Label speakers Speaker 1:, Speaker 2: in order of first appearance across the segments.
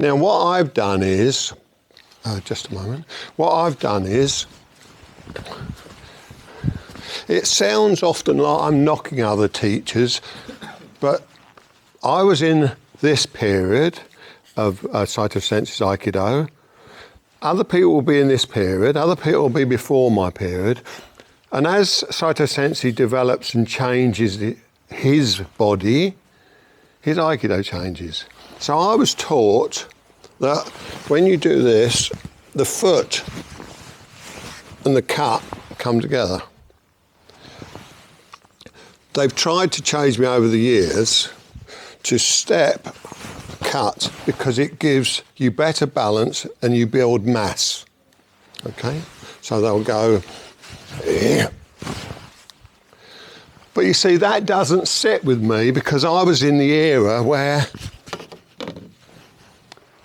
Speaker 1: Now, what I've done is, just a moment, what I've done is, it sounds often like I'm knocking other teachers, but I was in this period of Saito Sensei's Aikido. Other people will be in this period, other people will be before my period. And as Saito Sensei develops and changes his body, his Aikido changes. So I was taught that when you do this, the foot and the cut come together. They've tried to change me over the years to step cut because it gives you better balance and you build mass. Okay? So they'll go here. But you see, that doesn't sit with me because I was in the era where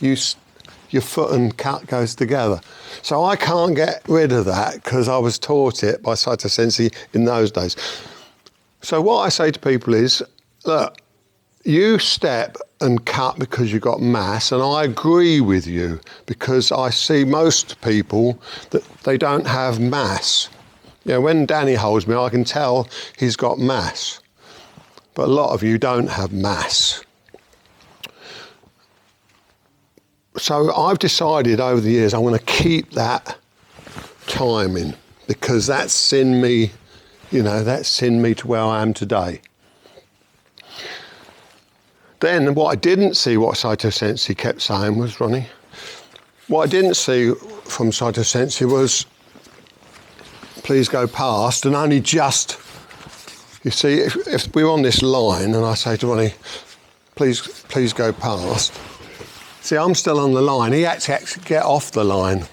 Speaker 1: your foot and cut goes together. So I can't get rid of that because I was taught it by Saito Sensei in those days. So what I say to people is, look, you step and cut because you've got mass, and I agree with you because I see most people that they don't have mass. You know, when Danny holds me, I can tell he's got mass. But a lot of you don't have mass. So I've decided over the years I'm going to keep that timing because that's seen me, that's seen me to where I am today. Then what I didn't see, what Saito Sensei kept saying was, Ronnie, what I didn't see from Saito Sensei was, please go past, and only just, you see, if we're on this line and I say to Ronnie, please go past, see, I'm still on the line. He had to actually get off the line.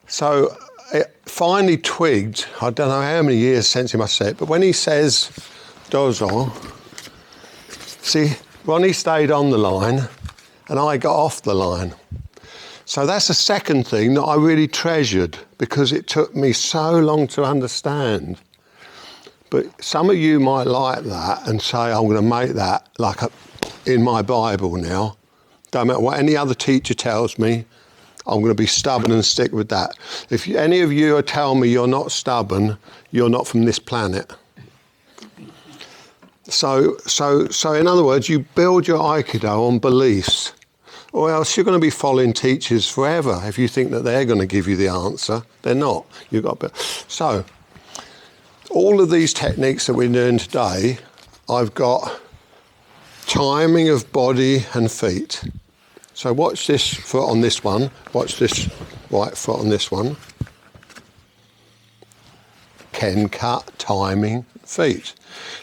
Speaker 1: So it finally twigged, I don't know how many years since he must say it, but when he says dozo, see, Ronnie stayed on the line and I got off the line. So that's the second thing that I really treasured because it took me so long to understand. But some of you might like that and say, I'm going to make that like in my Bible now. Don't matter what any other teacher tells me, I'm going to be stubborn and stick with that. If any of you tell me you're not stubborn, you're not from this planet. So in other words, you build your Aikido on beliefs, or else you're going to be following teachers forever. If you think that they're going to give you the answer, they're not. So all of these techniques that we're doing today, I've got timing of body and feet. So watch this foot on this one. Watch this right foot on this one. Ken cut, timing, feet.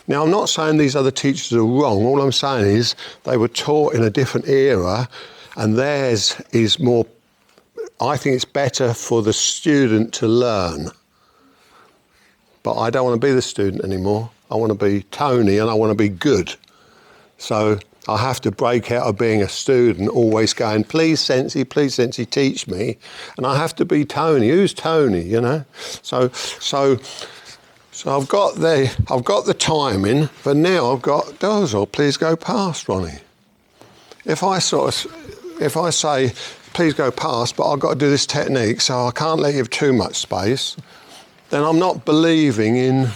Speaker 1: Now, I'm not saying these other teachers are wrong. All I'm saying is they were taught in a different era and theirs is more, I think it's better for the student to learn. But I don't want to be the student anymore. I want to be Tony and I want to be good. So I have to break out of being a student, always going, please Sensei, teach me. And I have to be Tony. Who's Tony, So I've got the timing, but now I've got dozo, please go past, Ronnie. If I say, please go past, but I've got to do this technique, so I can't let you have too much space, then I'm not believing in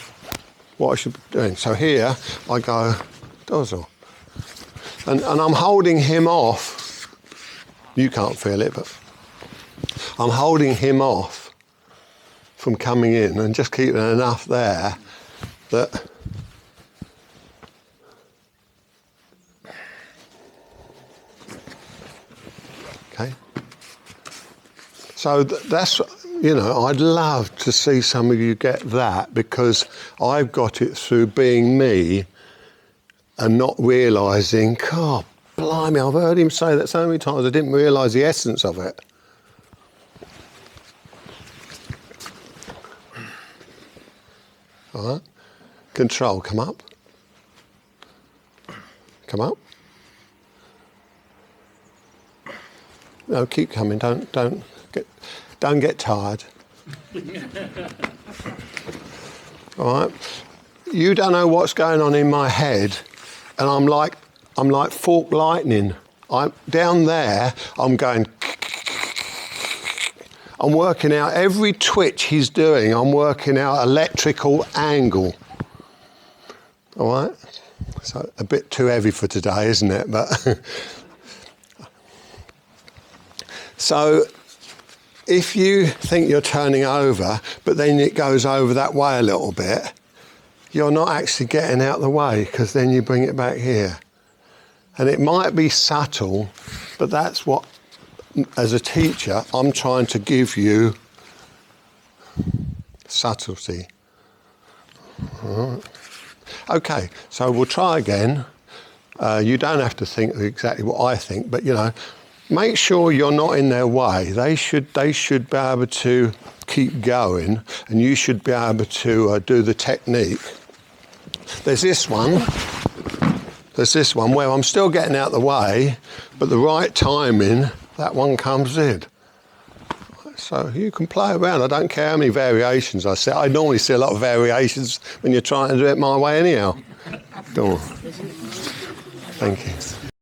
Speaker 1: what I should be doing. So here I go, dozo. And I'm holding him off. You can't feel it, but I'm holding him off from coming in and just keeping enough there that okay. So that's, I'd love to see some of you get that because I've got it through being me and not realising, God, blimey, I've heard him say that so many times I didn't realise the essence of it. All right. Control, come up. Come up. No, keep coming. Don't get tired. All right. You don't know what's going on in my head, and I'm like fork lightning. I'm down there, I'm going, I'm working out every twitch he's doing, I'm working out electrical angle. All right? So a bit too heavy for today, isn't it? But so if you think you're turning over, but then it goes over that way a little bit, you're not actually getting out the way, because then you bring it back here. And it might be subtle, but that's what, as a teacher, I'm trying to give you subtlety. All right. Okay, so we'll try again. You don't have to think exactly what I think, but you know, make sure you're not in their way. They should be able to keep going, and you should be able to do the technique. There's this one where I'm still getting out the way, but the right timing, that one comes in. So you can play around. I don't care how many variations I see. I normally see a lot of variations when you're trying to do it my way anyhow. Go on. Thank you.